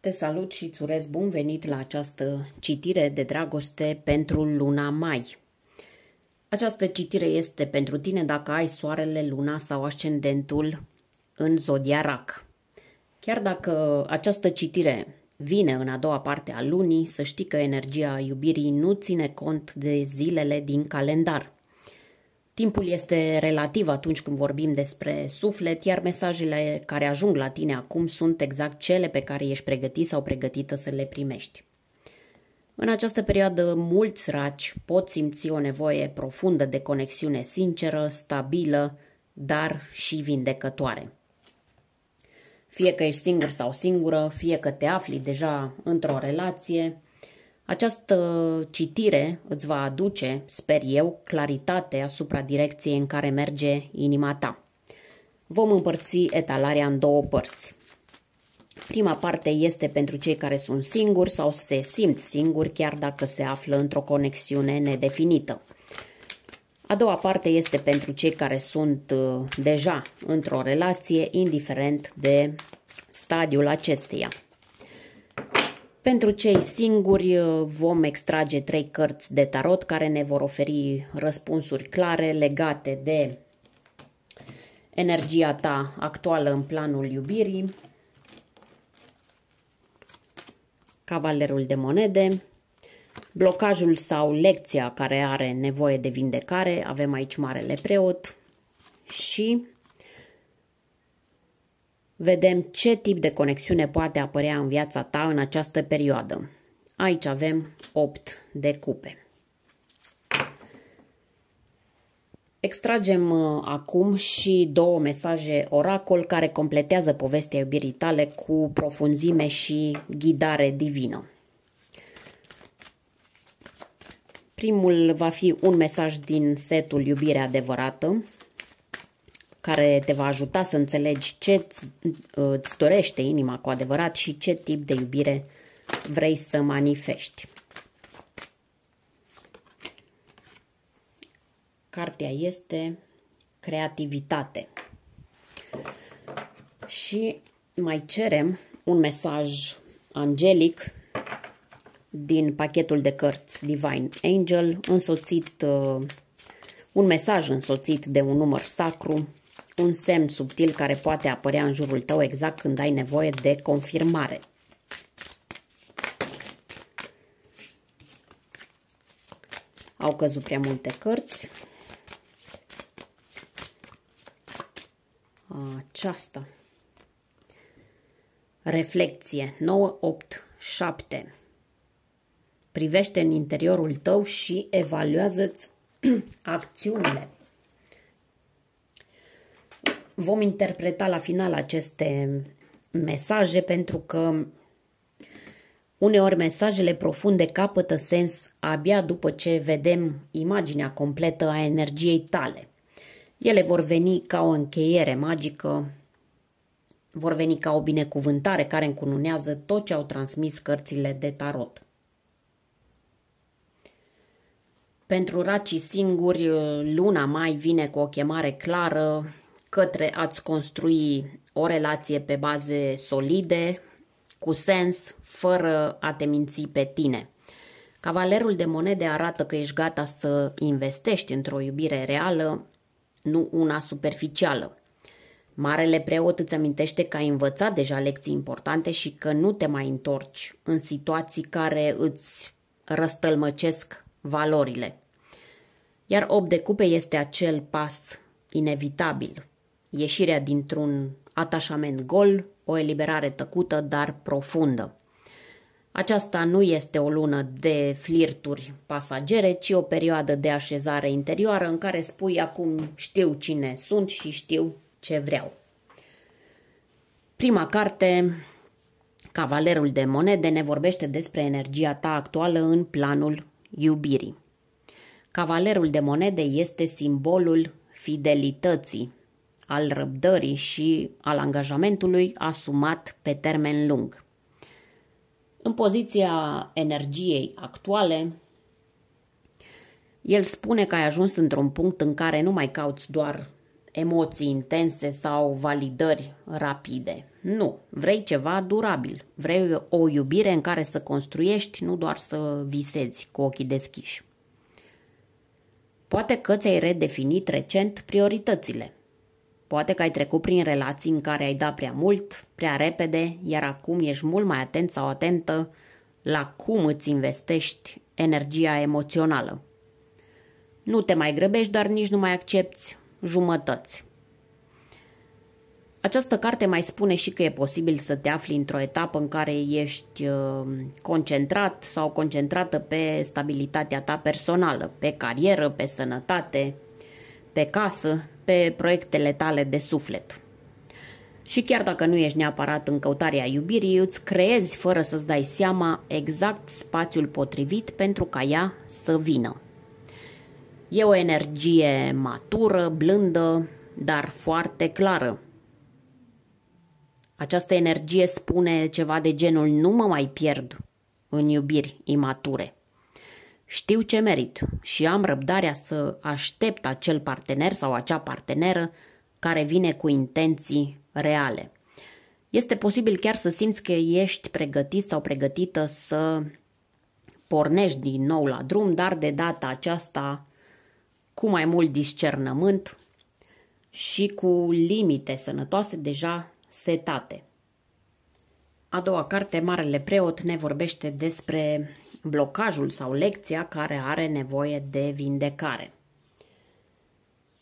Te salut și îți urez bun venit la această citire de dragoste pentru luna mai. Această citire este pentru tine dacă ai soarele, luna sau ascendentul în zodia Rac. Chiar dacă această citire vine în a doua parte a lunii, să știi că energia iubirii nu ține cont de zilele din calendar. Timpul este relativ atunci când vorbim despre suflet, iar mesajele care ajung la tine acum sunt exact cele pe care ești pregătit sau pregătită să le primești. În această perioadă, mulți raci pot simți o nevoie profundă de conexiune sinceră, stabilă, dar și vindecătoare. Fie că ești singur sau singură, fie că te afli deja într-o relație, această citire îți va aduce, sper eu, claritate asupra direcției în care merge inima ta. Vom împărți etalarea în două părți. Prima parte este pentru cei care sunt singuri sau se simt singuri chiar dacă se află într-o conexiune nedefinită. A doua parte este pentru cei care sunt deja într-o relație, indiferent de stadiul acesteia. Pentru cei singuri vom extrage 3 cărți de tarot care ne vor oferi răspunsuri clare legate de energia ta actuală în planul iubirii. Cavalerul de monede, blocajul sau lecția care are nevoie de vindecare, avem aici Marele Preot și vedem ce tip de conexiune poate apărea în viața ta în această perioadă. Aici avem 8 de cupe. Extragem acum și 2 mesaje oracol care completează povestea iubirii tale cu profunzime și ghidare divină. Primul va fi un mesaj din setul Iubire Adevărată, care te va ajuta să înțelegi ce îți dorește inima cu adevărat și ce tip de iubire vrei să manifesti. Cartea este Creativitate. Și mai cerem un mesaj angelic din pachetul de cărți Divine Angel, un mesaj însoțit de un număr sacru, un semn subtil care poate apărea în jurul tău exact când ai nevoie de confirmare. Au căzut prea multe cărți. Aceasta. Reflecție 9, 8, 7. Privește în interiorul tău și evaluează-ți acțiunile. Vom interpreta la final aceste mesaje pentru că uneori mesajele profunde capătă sens abia după ce vedem imaginea completă a energiei tale. Ele vor veni ca o încheiere magică, vor veni ca o binecuvântare care încununează tot ce au transmis cărțile de tarot. Pentru racii singuri, luna mai vine cu o chemare clară către a-ți construi o relație pe baze solide, cu sens, fără a te minți pe tine. Cavalerul de monede arată că ești gata să investești într-o iubire reală, nu una superficială. Marele Preot îți amintește că ai învățat deja lecții importante și că nu te mai întorci în situații care îți răstălmăcesc valorile. Iar 8 de cupe este acel pas inevitabil, ieșirea dintr-un atașament gol, o eliberare tăcută, dar profundă. Aceasta nu este o lună de flirturi pasagere, ci o perioadă de așezare interioară în care spui acum știu cine sunt și știu ce vreau. Prima carte, Cavalerul de monede, ne vorbește despre energia ta actuală în planul iubirii. Cavalerul de monede este simbolul fidelității, al răbdării și al angajamentului asumat pe termen lung. În poziția energiei actuale, el spune că ai ajuns într-un punct în care nu mai cauți doar emoții intense sau validări rapide. Nu, vrei ceva durabil. Vrei o iubire în care să construiești, nu doar să visezi cu ochii deschiși. Poate că ți-ai redefinit recent prioritățile. Poate că ai trecut prin relații în care ai dat prea mult, prea repede, iar acum ești mult mai atent sau atentă la cum îți investești energia emoțională. Nu te mai grăbești, dar nici nu mai accepți jumătăți. Această carte mai spune și că e posibil să te afli într-o etapă în care ești concentrat sau concentrată pe stabilitatea ta personală, pe carieră, pe sănătate, pe casă, pe proiectele tale de suflet. Și chiar dacă nu ești neapărat în căutarea iubirii, îți creezi fără să-ți dai seama exact spațiul potrivit pentru ca ea să vină. E o energie matură, blândă, dar foarte clară. Această energie spune ceva de genul: nu mă mai pierd în iubiri imature. Știu ce merit și am răbdarea să aștept acel partener sau acea parteneră care vine cu intenții reale. Este posibil chiar să simți că ești pregătit sau pregătită să pornești din nou la drum, dar de data aceasta cu mai mult discernământ și cu limite sănătoase deja setate. A doua carte, Marele Preot, ne vorbește despre blocajul sau lecția care are nevoie de vindecare.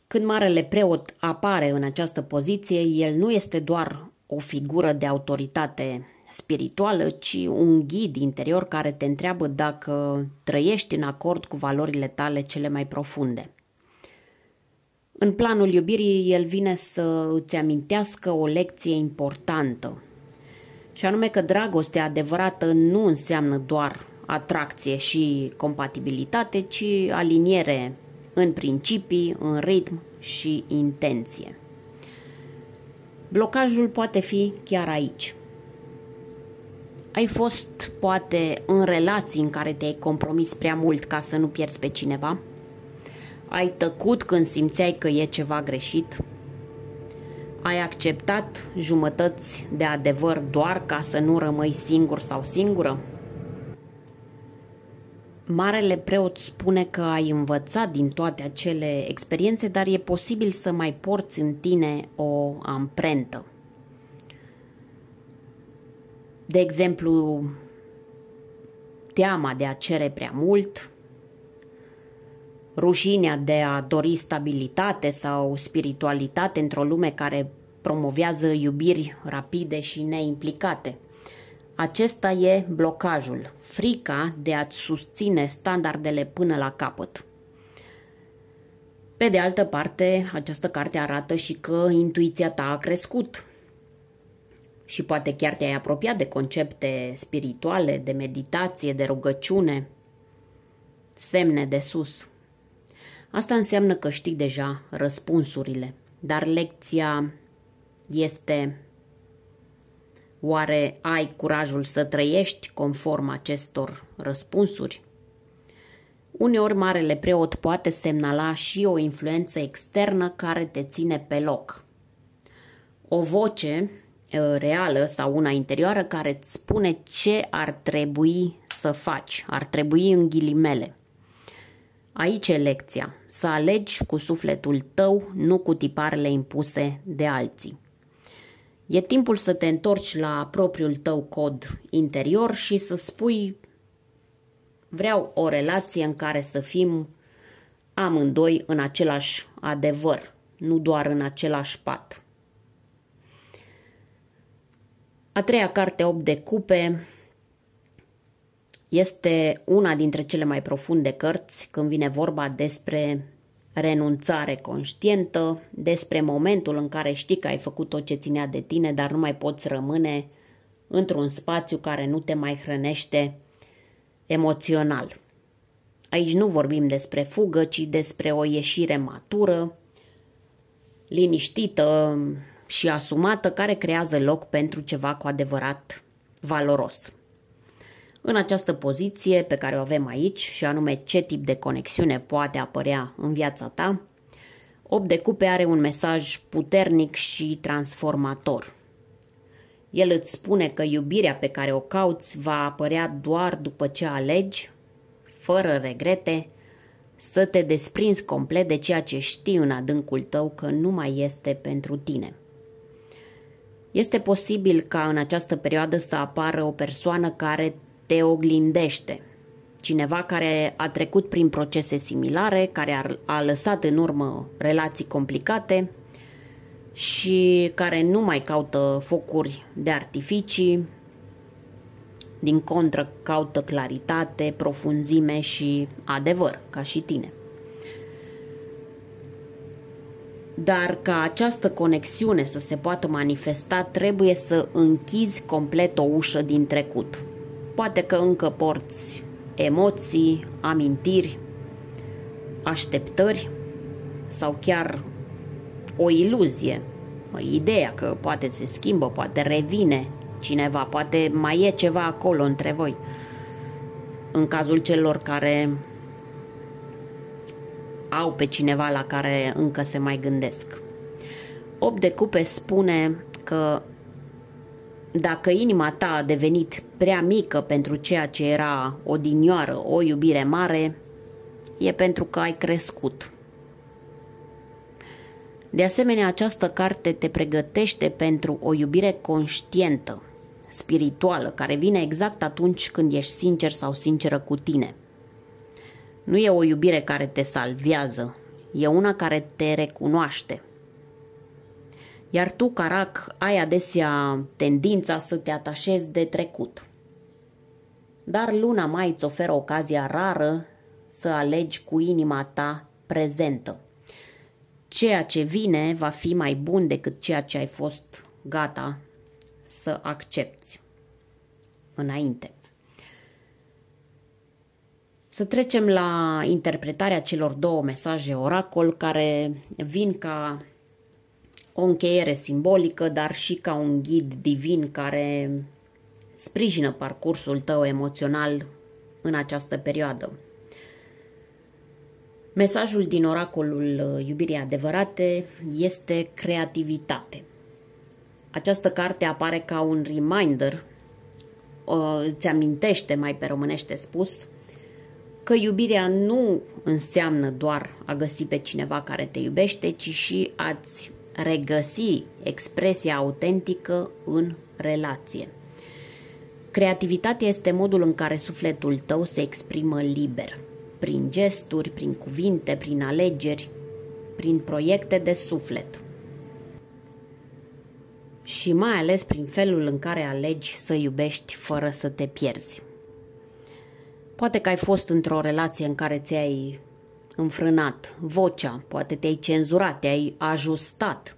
Când Marele Preot apare în această poziție, el nu este doar o figură de autoritate spirituală, ci un ghid interior care te întreabă dacă trăiești în acord cu valorile tale cele mai profunde. În planul iubirii, el vine să îți amintească o lecție importantă, și anume că dragostea adevărată nu înseamnă doar atracție și compatibilitate, ci aliniere în principii, în ritm și intenție. Blocajul poate fi chiar aici. Ai fost, poate, în relații în care te-ai compromis prea mult ca să nu pierzi pe cineva? Ai tăcut când simțeai că e ceva greșit? Ai acceptat jumătăți de adevăr doar ca să nu rămâi singur sau singură? Marele Preot spune că ai învățat din toate acele experiențe, dar e posibil să mai porți în tine o amprentă. De exemplu, teama de a cere prea mult, rușinea de a dori stabilitate sau spiritualitate într-o lume care promovează iubiri rapide și neimplicate. Acesta e blocajul, frica de a-ți susține standardele până la capăt. Pe de altă parte, această carte arată și că intuiția ta a crescut și poate chiar te-ai apropiat de concepte spirituale, de meditație, de rugăciune, semne de sus. Asta înseamnă că știi deja răspunsurile, dar lecția este: oare ai curajul să trăiești conform acestor răspunsuri? Uneori Marele Preot poate semnala și o influență externă care te ține pe loc. O voce reală sau una interioară care îți spune ce ar trebui să faci, ar trebui în ghilimele. Aici e lecția, să alegi cu sufletul tău, nu cu tiparele impuse de alții. E timpul să te întorci la propriul tău cod interior și să spui: vreau o relație în care să fim amândoi în același adevăr, nu doar în același pat. A treia carte, 8 de cupe, este una dintre cele mai profunde cărți când vine vorba despre renunțare conștientă, despre momentul în care știi că ai făcut tot ce ținea de tine, dar nu mai poți rămâne într-un spațiu care nu te mai hrănește emoțional. Aici nu vorbim despre fugă, ci despre o ieșire matură, liniștită și asumată, care creează loc pentru ceva cu adevărat valoros. În această poziție pe care o avem aici, și anume ce tip de conexiune poate apărea în viața ta, 8 de cupe are un mesaj puternic și transformator. El îți spune că iubirea pe care o cauți va apărea doar după ce alegi, fără regrete, să te desprinzi complet de ceea ce știi în adâncul tău că nu mai este pentru tine. Este posibil ca în această perioadă să apară o persoană care te oglindește, cineva care a trecut prin procese similare, care a lăsat în urmă relații complicate și care nu mai caută focuri de artificii, din contră caută claritate, profunzime și adevăr, ca și tine. Dar ca această conexiune să se poată manifesta, trebuie să închizi complet o ușă din trecut. Poate că încă porți emoții, amintiri, așteptări sau chiar o iluzie, ideea că poate se schimbă, poate revine cineva, poate mai e ceva acolo între voi. În cazul celor care au pe cineva la care încă se mai gândesc. 8 de cupe spune că dacă inima ta a devenit prea mică pentru ceea ce era odinioară o iubire mare, e pentru că ai crescut. De asemenea, această carte te pregătește pentru o iubire conștientă, spirituală, care vine exact atunci când ești sincer sau sinceră cu tine. Nu e o iubire care te salvează, e una care te recunoaște. Iar tu, Carac, ai adesea tendința să te atașezi de trecut. Dar luna mai îți oferă ocazia rară să alegi cu inima ta prezentă. Ceea ce vine va fi mai bun decât ceea ce ai fost gata să accepti înainte. Să trecem la interpretarea celor două mesaje oracol care vin ca o încheiere simbolică, dar și ca un ghid divin care sprijină parcursul tău emoțional în această perioadă. Mesajul din oracolul iubirii adevărate este creativitate. Această carte apare ca un reminder, îți amintește, mai pe românește spus, că iubirea nu înseamnă doar a găsi pe cineva care te iubește, ci și a-ți regăsi expresia autentică în relație. Creativitatea este modul în care sufletul tău se exprimă liber, prin gesturi, prin cuvinte, prin alegeri, prin proiecte de suflet. Și mai ales prin felul în care alegi să iubești fără să te pierzi. Poate că ai fost într-o relație în care ți-ai înfrânat vocea, poate te-ai cenzurat, te-ai ajustat,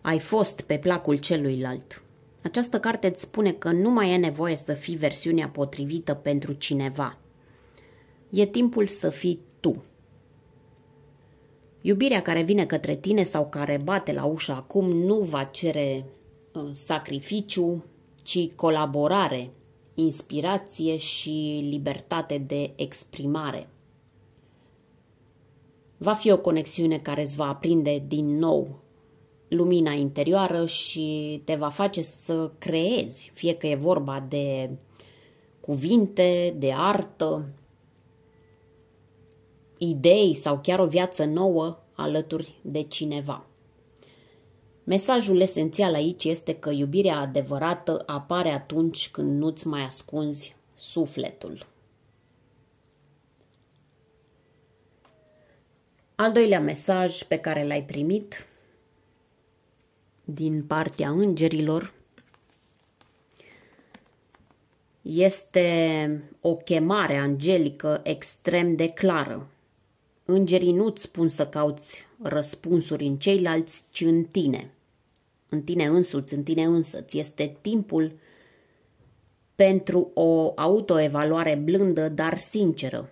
ai fost pe placul celuilalt. Această carte îți spune că nu mai e nevoie să fii versiunea potrivită pentru cineva. E timpul să fii tu. Iubirea care vine către tine sau care bate la ușă acum nu va cere sacrificiu, ci colaborare, inspirație și libertate de exprimare. Va fi o conexiune care îți va aprinde din nou lumina interioară și te va face să creezi, fie că e vorba de cuvinte, de artă, idei sau chiar o viață nouă alături de cineva. Mesajul esențial aici este că iubirea adevărată apare atunci când nu-ți mai ascunzi sufletul. Al doilea mesaj pe care l-ai primit din partea îngerilor este o chemare angelică extrem de clară. Îngerii nu-ți spun să cauți răspunsuri în ceilalți, ci în tine. În tine însuți, în tine însăți. Este timpul pentru o autoevaluare blândă, dar sinceră.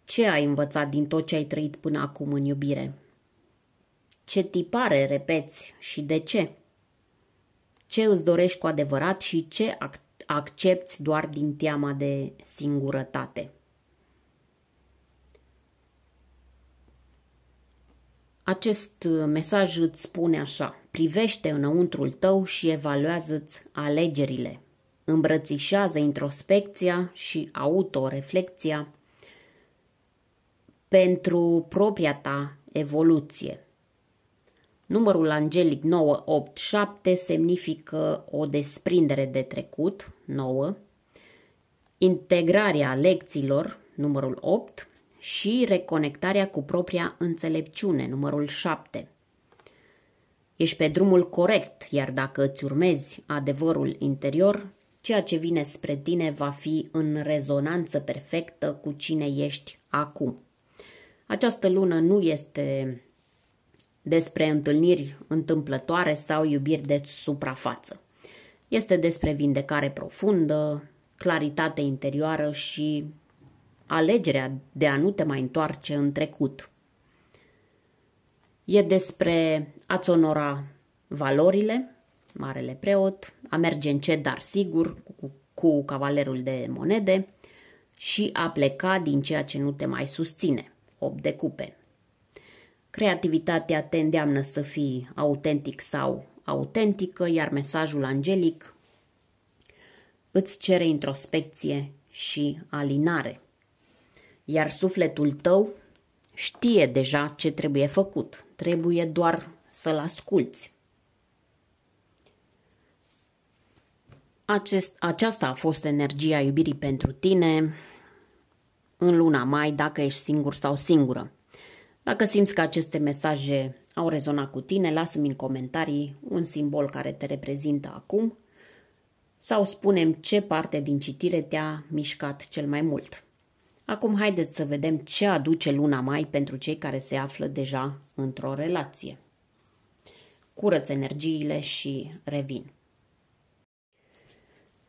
Ce ai învățat din tot ce ai trăit până acum în iubire? Ce tipare repeți și de ce? Ce îți dorești cu adevărat și ce accepți doar din teama de singurătate? Acest mesaj îți spune așa: privește înăuntrul tău și evaluează-ți alegerile. Îmbrățișează introspecția și autoreflecția pentru propria ta evoluție. Numărul angelic 987 semnifică o desprindere de trecut, 9, integrarea lecțiilor, numărul 8, și reconectarea cu propria înțelepciune, numărul 7. Ești pe drumul corect, iar dacă îți urmezi adevărul interior, ceea ce vine spre tine va fi în rezonanță perfectă cu cine ești acum. Această lună nu este despre întâlniri întâmplătoare sau iubiri de suprafață. Este despre vindecare profundă, claritate interioară și alegerea de a nu te mai întoarce în trecut. E despre a-ți onora valorile, Marele Preot, a merge încet, dar sigur, cu Cavalerul de Monede, și a pleca din ceea ce nu te mai susține, 8 de cupe. Creativitatea te îndeamnă să fii autentic sau autentică, iar mesajul angelic îți cere introspecție și alinare. Iar sufletul tău știe deja ce trebuie făcut, trebuie doar să-l asculți. Aceasta a fost energia iubirii pentru tine în luna mai, dacă ești singur sau singură. Dacă simți că aceste mesaje au rezonat cu tine, lasă-mi în comentarii un simbol care te reprezintă acum sau spune-mi ce parte din citire te-a mișcat cel mai mult. Acum haideți să vedem ce aduce luna mai pentru cei care se află deja într-o relație. Curăț energiile și revin.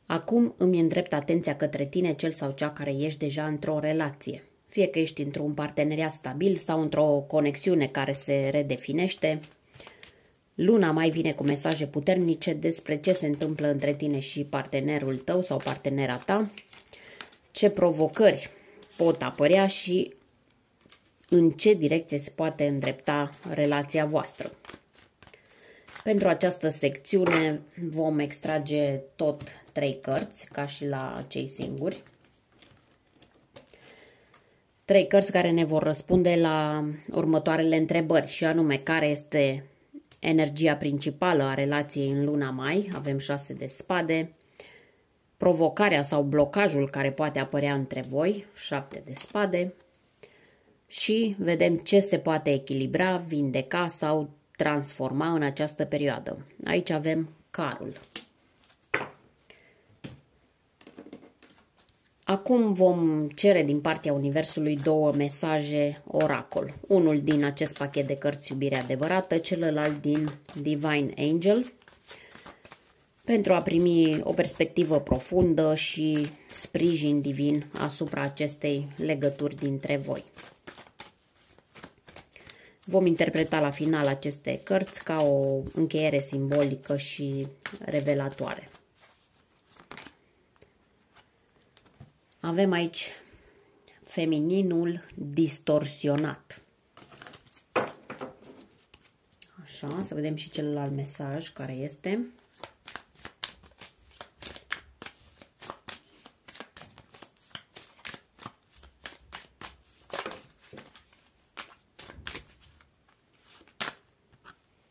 Acum îmi îndrept atenția către tine, cel sau cea care ești deja într-o relație. Fie că ești într-un parteneriat stabil sau într-o conexiune care se redefinește, luna mai vine cu mesaje puternice despre ce se întâmplă între tine și partenerul tău sau partenera ta, ce provocări pot apărea și în ce direcție se poate îndrepta relația voastră. Pentru această secțiune vom extrage tot 3 cărți, ca și la cei singuri. 3 cărți care ne vor răspunde la următoarele întrebări, și anume: care este energia principală a relației în luna mai? Avem 6 de spade. Provocarea sau blocajul care poate apărea între voi, 7 de spade. Și vedem ce se poate echilibra, vindeca sau transforma în această perioadă. Aici avem carul. Acum vom cere din partea Universului 2 mesaje oracol. Unul din acest pachet de cărți Iubire Adevărată, celălalt din Divine Angel, pentru a primi o perspectivă profundă și sprijin divin asupra acestei legături dintre voi. Vom interpreta la final aceste cărți ca o încheiere simbolică și revelatoare. Avem aici femininul distorsionat. Așa, să vedem și celălalt mesaj care este.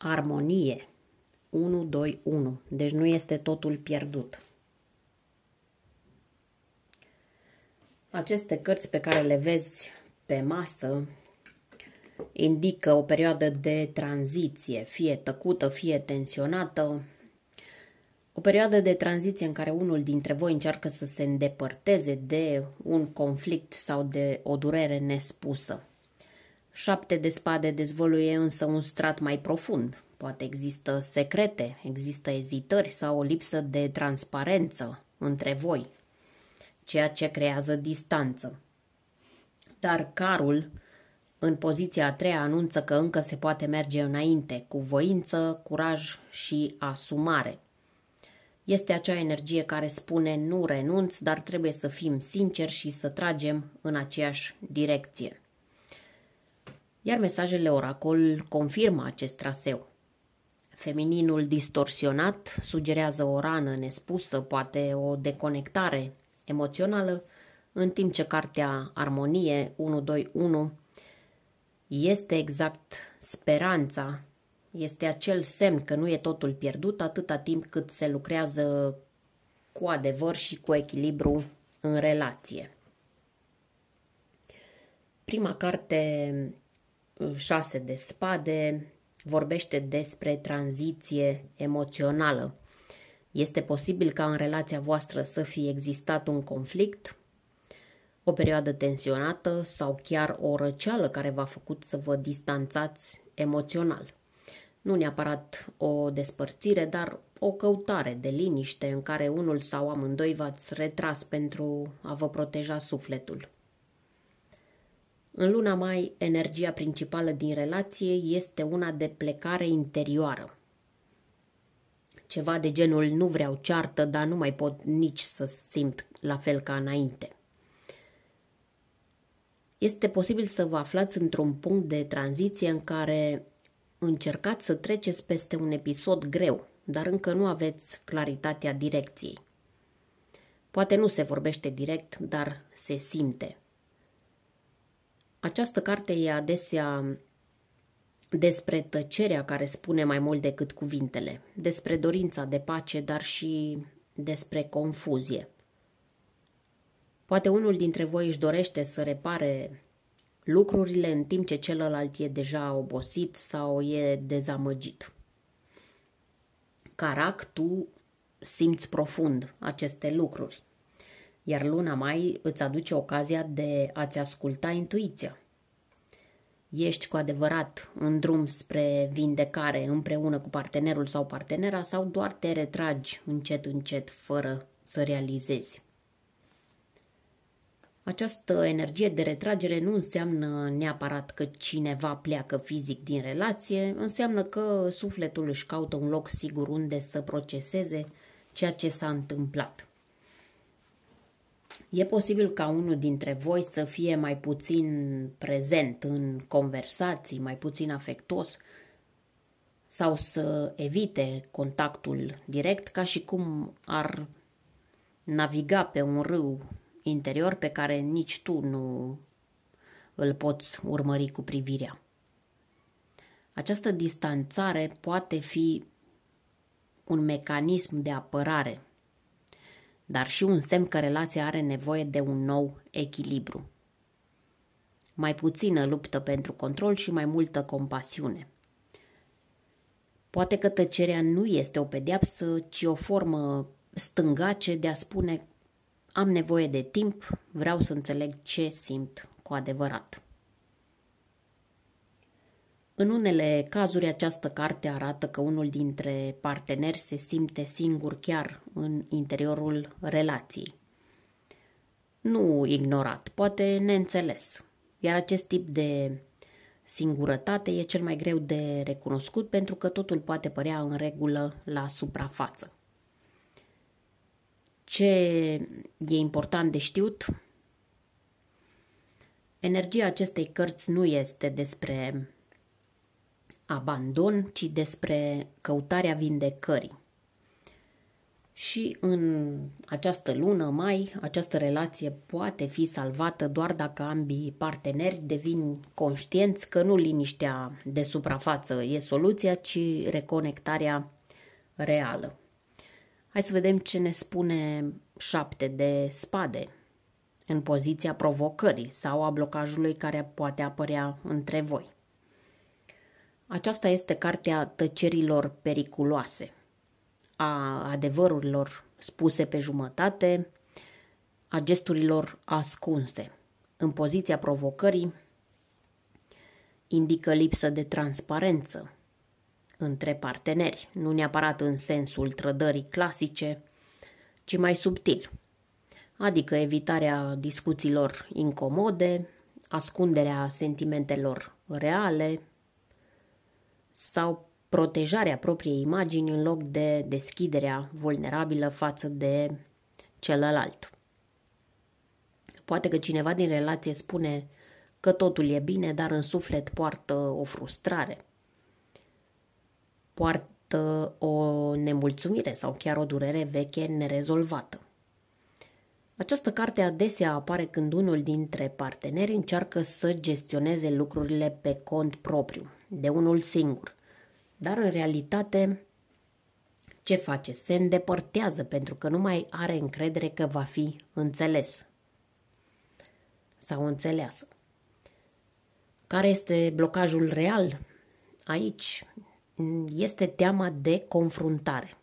Armonie. 1, 2, 1. Deci nu este totul pierdut. Aceste cărți pe care le vezi pe masă indică o perioadă de tranziție, fie tăcută, fie tensionată. O perioadă de tranziție în care unul dintre voi încearcă să se îndepărteze de un conflict sau de o durere nespusă. 7 de spade dezvăluie însă un strat mai profund. Poate există secrete, există ezitări sau o lipsă de transparență între voi, ceea ce creează distanță. Dar carul, în poziția a 3-a, anunță că încă se poate merge înainte, cu voință, curaj și asumare. Este acea energie care spune: nu renunț, dar trebuie să fim sinceri și să tragem în aceeași direcție. Iar mesajele oracol confirmă acest traseu. Femininul distorsionat sugerează o rană nespusă, poate o deconectare emoțională, în timp ce cartea Armonie 121 este exact speranța, este acel semn că nu e totul pierdut atâta timp cât se lucrează cu adevăr și cu echilibru în relație. Prima carte, 6 de spade, vorbește despre tranziție emoțională. Este posibil ca în relația voastră să fie existat un conflict, o perioadă tensionată sau chiar o răceală care v-a făcut să vă distanțați emoțional. Nu neapărat o despărțire, dar o căutare de liniște în care unul sau amândoi v-ați retras pentru a vă proteja sufletul. În luna mai, energia principală din relație este una de plecare interioară. Ceva de genul nu vreau ceartă, dar nu mai pot nici să simt la fel ca înainte. Este posibil să vă aflați într-un punct de tranziție în care încercați să treceți peste un episod greu, dar încă nu aveți claritatea direcției. Poate nu se vorbește direct, dar se simte. Această carte e adesea despre tăcerea care spune mai mult decât cuvintele, despre dorința de pace, dar și despre confuzie. Poate unul dintre voi își dorește să repare lucrurile în timp ce celălalt e deja obosit sau e dezamăgit. Carac, tu simți profund aceste lucruri, iar luna mai îți aduce ocazia de a-ți asculta intuiția. Ești cu adevărat în drum spre vindecare împreună cu partenerul sau partenera sau doar te retragi încet, încet, fără să realizezi? Această energie de retragere nu înseamnă neapărat că cineva pleacă fizic din relație, înseamnă că sufletul își caută un loc sigur unde să proceseze ceea ce s-a întâmplat. E posibil ca unul dintre voi să fie mai puțin prezent în conversații, mai puțin afectuos sau să evite contactul direct, ca și cum ar naviga pe un râu interior pe care nici tu nu îl poți urmări cu privirea. Această distanțare poate fi un mecanism de apărare, dar și un semn că relația are nevoie de un nou echilibru. Mai puțină luptă pentru control și mai multă compasiune. Poate că tăcerea nu este o pedeapsă, ci o formă stângace de a spune: am nevoie de timp, vreau să înțeleg ce simt cu adevărat. În unele cazuri, această carte arată că unul dintre parteneri se simte singur chiar în interiorul relației. Nu ignorat, poate neînțeles. Iar acest tip de singurătate e cel mai greu de recunoscut pentru că totul poate părea în regulă la suprafață. Ce e important de știut? Energia acestei cărți nu este despre abandon, ci despre căutarea vindecării. Și în această lună mai, această relație poate fi salvată doar dacă ambii parteneri devin conștienți că nu liniștea de suprafață e soluția, ci reconectarea reală. Hai să vedem ce ne spune 7 de spade în poziția provocării sau a blocajului care poate apărea între voi. Aceasta este cartea tăcerilor periculoase, a adevărurilor spuse pe jumătate, a gesturilor ascunse. În poziția provocării indică lipsă de transparență între parteneri, nu neapărat în sensul trădării clasice, ci mai subtil, adică evitarea discuțiilor incomode, ascunderea sentimentelor reale sau protejarea propriei imagini în loc de deschiderea vulnerabilă față de celălalt. Poate că cineva din relație spune că totul e bine, dar în suflet poartă o frustrare, poartă o nemulțumire sau chiar o durere veche nerezolvată. Această carte adesea apare când unul dintre parteneri încearcă să gestioneze lucrurile pe cont propriu, de unul singur. Dar în realitate, ce face? Se îndepărtează pentru că nu mai are încredere că va fi înțeles sau înțeleasă. Care este blocajul real? Aici este teama de confruntare.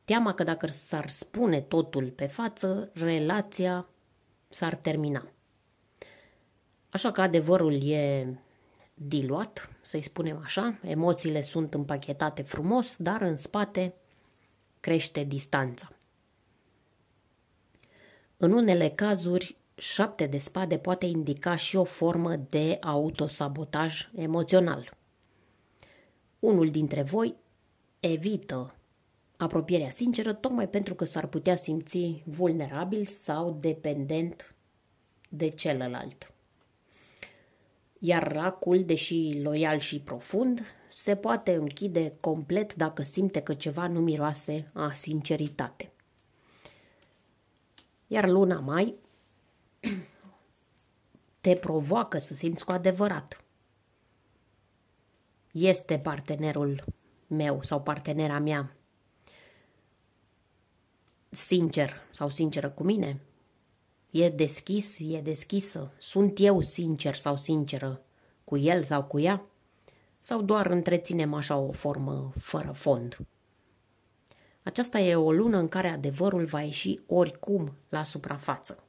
Teama că dacă s-ar spune totul pe față, relația s-ar termina. Așa că adevărul e diluat, să-i spunem așa, emoțiile sunt împachetate frumos, dar în spate crește distanța. În unele cazuri, 7 de spade poate indica și o formă de autosabotaj emoțional. Unul dintre voi evită apropierea sinceră tocmai pentru că s-ar putea simți vulnerabil sau dependent de celălalt. Iar racul, deși loial și profund, se poate închide complet dacă simte că ceva nu miroase a sinceritate. Iar luna mai te provoacă să simți cu adevărat. Este partenerul meu sau partenera mea sincer sau sinceră cu mine? E deschis, e deschisă? Sunt eu sincer sau sinceră cu el sau cu ea? Sau doar întreținem așa o formă fără fond? Aceasta e o lună în care adevărul va ieși oricum la suprafață.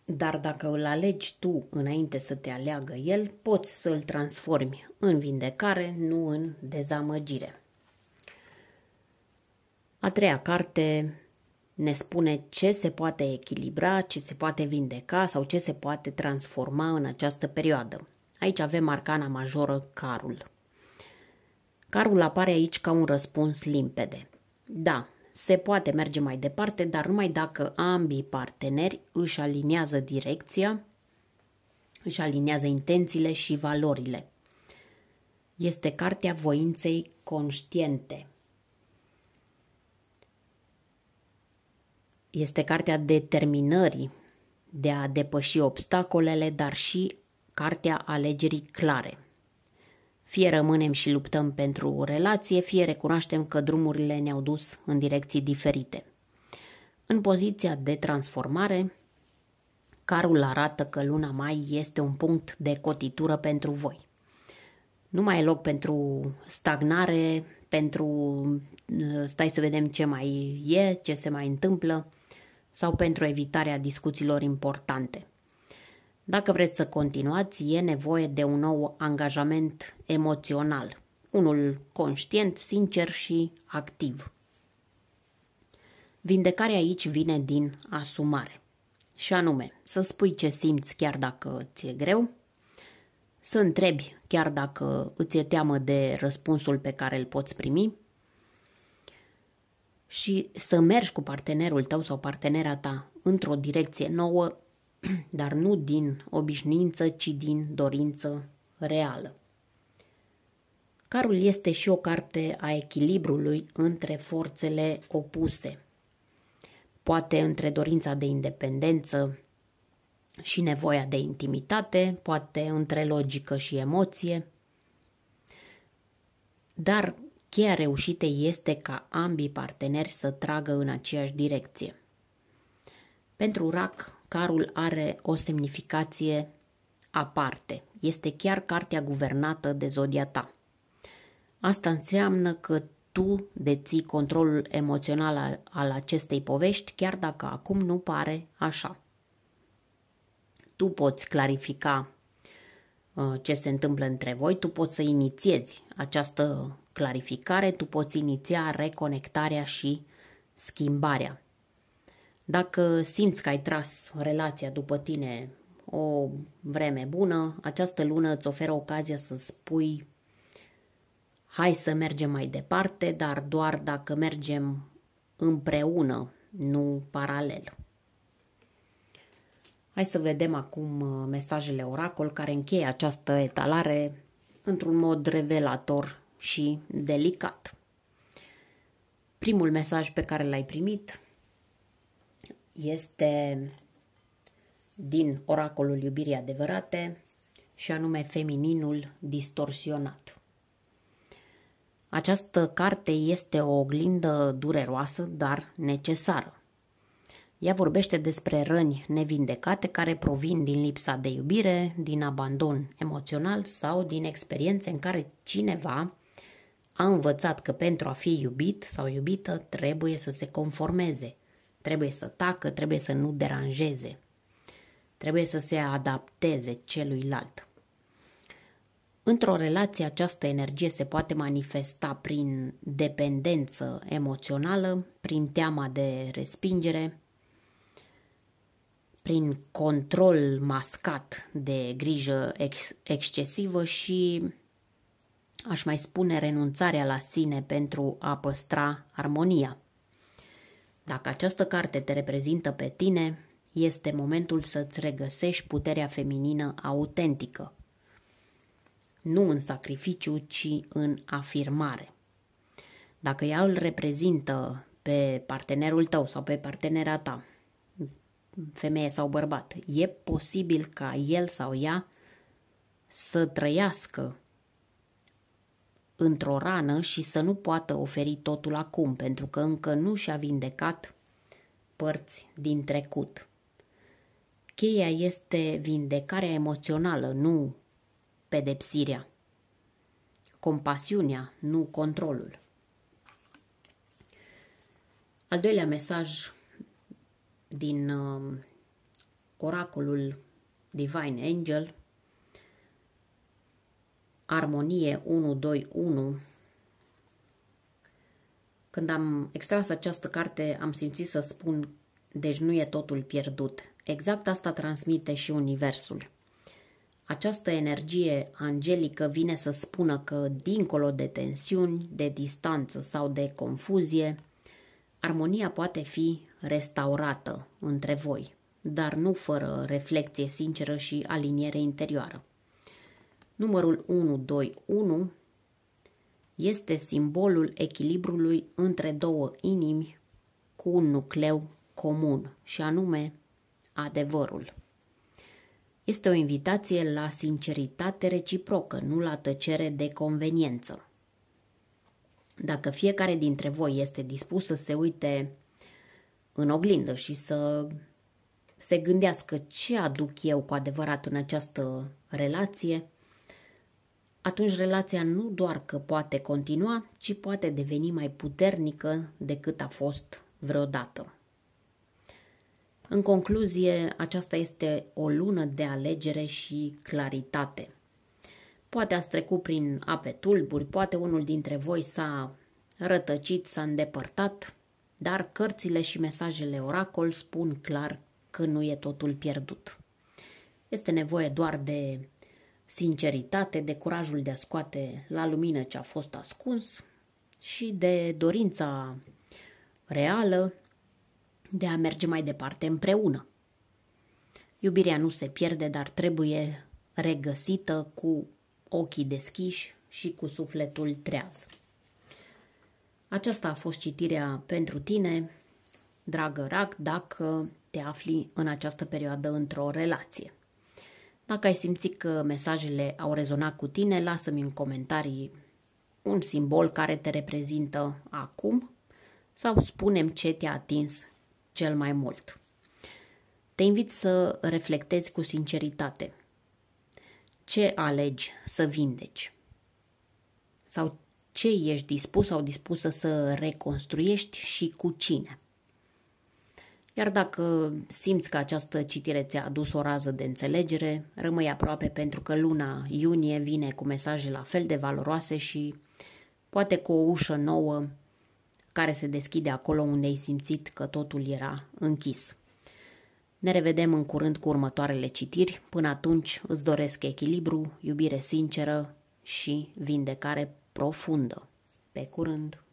Dar dacă îl alegi tu înainte să te aleagă el, poți să îl transformi în vindecare, nu în dezamăgire. A treia carte ne spune ce se poate echilibra, ce se poate vindeca sau ce se poate transforma în această perioadă. Aici avem arcana majoră, carul. Carul apare aici ca un răspuns limpede. Da, se poate merge mai departe, dar numai dacă ambii parteneri își aliniază direcția, își aliniază intențiile și valorile. Este cartea voinței conștiente. Este cartea determinării de a depăși obstacolele, dar și cartea alegerii clare. Fie rămânem și luptăm pentru o relație, fie recunoaștem că drumurile ne-au dus în direcții diferite. În poziția de transformare, carul arată că luna mai este un punct de cotitură pentru voi. Nu mai e loc pentru stagnare, pentru stai să vedem ce mai e, ce se mai întâmplă, sau pentru evitarea discuțiilor importante. Dacă vreți să continuați, e nevoie de un nou angajament emoțional, unul conștient, sincer și activ. Vindecarea aici vine din asumare, și anume să spui ce simți chiar dacă ți-e greu, să întrebi chiar dacă îți e teamă de răspunsul pe care îl poți primi și să mergi cu partenerul tău sau partenera ta într-o direcție nouă, dar nu din obișnuință, ci din dorință reală. Carul este și o carte a echilibrului între forțele opuse. Poate între dorința de independență și nevoia de intimitate, poate între logică și emoție, dar cheia reușitei este ca ambii parteneri să tragă în aceeași direcție. Pentru rac, carul are o semnificație aparte. Este chiar cartea guvernată de zodia ta. Asta înseamnă că tu deții controlul emoțional al acestei povești, chiar dacă acum nu pare așa. Tu poți clarifica ce se întâmplă între voi, tu poți să inițiezi această clarificare, tu poți iniția reconectarea și schimbarea. Dacă simți că ai tras relația după tine o vreme bună, această lună îți oferă ocazia să spui hai să mergem mai departe, dar doar dacă mergem împreună, nu paralel. Hai să vedem acum mesajele oracol care încheie această etalare într-un mod revelator și delicat. Primul mesaj pe care l-ai primit este din oracolul iubirii adevărate și anume femininul distorsionat. Această carte este o oglindă dureroasă, dar necesară. Ea vorbește despre răni nevindecate care provin din lipsa de iubire, din abandon emoțional sau din experiențe în care cineva a învățat că pentru a fi iubit sau iubită trebuie să se conformeze, trebuie să tacă, trebuie să nu deranjeze, trebuie să se adapteze celuilalt. Într-o relație, această energie se poate manifesta prin dependență emoțională, prin teama de respingere, prin control mascat de grijă excesivă și, aș mai spune, renunțarea la sine pentru a păstra armonia. Dacă această carte te reprezintă pe tine, este momentul să-ți regăsești puterea feminină autentică. Nu în sacrificiu, ci în afirmare. Dacă ea îl reprezintă pe partenerul tău sau pe partenera ta, femeie sau bărbat, e posibil ca el sau ea să trăiască într-o rană și să nu poată oferi totul acum, pentru că încă nu și-a vindecat părți din trecut. Cheia este vindecarea emoțională, nu pedepsirea. Compasiunea, nu controlul. Al doilea mesaj din oracolul Divine Angel, Armonie 121. Când am extras această carte, am simțit să spun, deci nu e totul pierdut. Exact asta transmite și Universul. Această energie angelică vine să spună că, dincolo de tensiuni, de distanță sau de confuzie, armonia poate fi restaurată între voi, dar nu fără reflecție sinceră și aliniere interioară. Numărul 121 este simbolul echilibrului între două inimi cu un nucleu comun, și anume adevărul. Este o invitație la sinceritate reciprocă, nu la tăcere de conveniență. Dacă fiecare dintre voi este dispus să se uite în oglindă și să se gândească ce aduc eu cu adevărat în această relație, atunci relația nu doar că poate continua, ci poate deveni mai puternică decât a fost vreodată. În concluzie, aceasta este o lună de alegere și claritate. Poate ați trecut prin ape tulburi, poate unul dintre voi s-a rătăcit, s-a îndepărtat, dar cărțile și mesajele oracol spun clar că nu e totul pierdut. Este nevoie doar de sinceritate, de curajul de a scoate la lumină ce a fost ascuns și de dorința reală de a merge mai departe împreună. Iubirea nu se pierde, dar trebuie regăsită cu ochii deschiși și cu sufletul treaz. Aceasta a fost citirea pentru tine, dragă rag, dacă te afli în această perioadă într-o relație. Dacă ai simțit că mesajele au rezonat cu tine, lasă-mi în comentarii un simbol care te reprezintă acum sau spune-mi ce te-a atins cel mai mult. Te invit să reflectezi cu sinceritate. Ce alegi să vindeci? Sau ce ești dispus sau dispusă să reconstruiești și cu cine? Iar dacă simți că această citire ți-a adus o rază de înțelegere, rămâi aproape, pentru că luna iunie vine cu mesaje la fel de valoroase și poate cu o ușă nouă care se deschide acolo unde ai simțit că totul era închis. Ne revedem în curând cu următoarele citiri. Până atunci îți doresc echilibru, iubire sinceră și vindecare profundă. Pe curând!